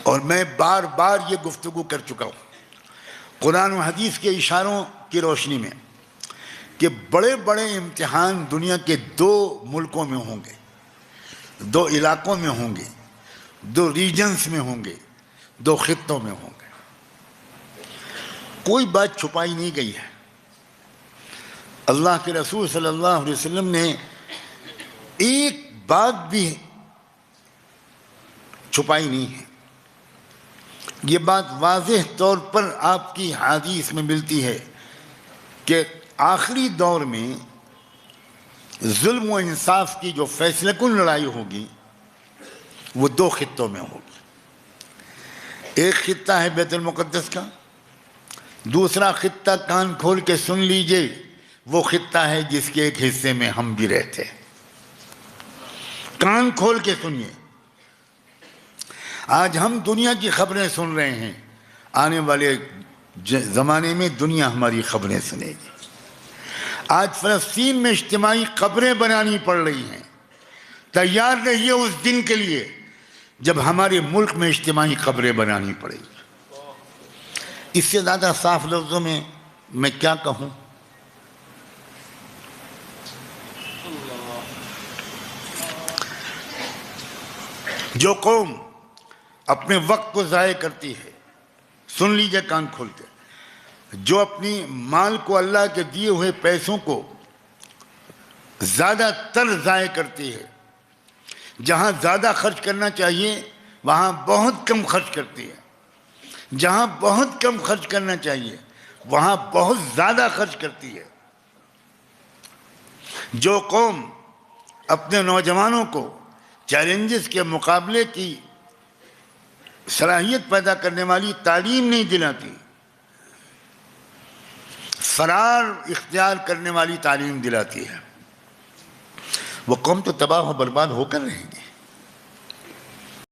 اور میں بار بار یہ گفتگو کر چکا ہوں قرآن و حدیث کے اشاروں کی روشنی میں کہ بڑے بڑے امتحان دنیا کے 2 ملکوں میں ہوں گے، 2 علاقوں میں ہوں گے، 2 ریجنز میں ہوں گے، 2 خطوں میں ہوں گے۔ کوئی بات چھپائی نہیں گئی ہے۔ اللہ کے رسول صلی اللہ علیہ وسلم نے ایک بات بھی چھپائی نہیں ہے۔ یہ بات واضح طور پر آپ کی حدیث میں ملتی ہے کہ آخری دور میں ظلم و انصاف کی جو فیصلہ کن لڑائی ہوگی وہ 2 خطوں میں ہوگی۔ ایک خطہ ہے بیت المقدس کا، دوسرا خطہ کان کھول کے سن لیجئے وہ خطہ ہے جس کے ایک حصے میں ہم بھی رہتے ہیں۔ کان کھول کے سنیے۔ آج ہم دنیا کی خبریں سن رہے ہیں، آنے والے زمانے میں دنیا ہماری خبریں سنے گی۔ آج فلسطین میں اجتماعی قبریں بنانی پڑ رہی ہیں۔ تیار رہیے اس دن کے لیے جب ہمارے ملک میں اجتماعی قبریں بنانی پڑے گی۔ اس سے زیادہ صاف لفظوں میں کیا کہوں؟ جو قوم اپنے وقت کو ضائع کرتی ہے، سن لیجئے کان کھول کے، جو اپنی مال کو، اللہ کے دیے ہوئے پیسوں کو زیادہ تر ضائع کرتی ہے، جہاں زیادہ خرچ کرنا چاہیے وہاں بہت کم خرچ کرتی ہے، جہاں بہت کم خرچ کرنا چاہیے وہاں بہت زیادہ خرچ کرتی ہے، جو قوم اپنے نوجوانوں کو چیلنجز کے مقابلے کی صلاحیت پیدا کرنے والی تعلیم نہیں دلاتی، فرار اختیار کرنے والی تعلیم دلاتی ہے، وہ قوم تو تباہ و برباد ہو کر رہے گی۔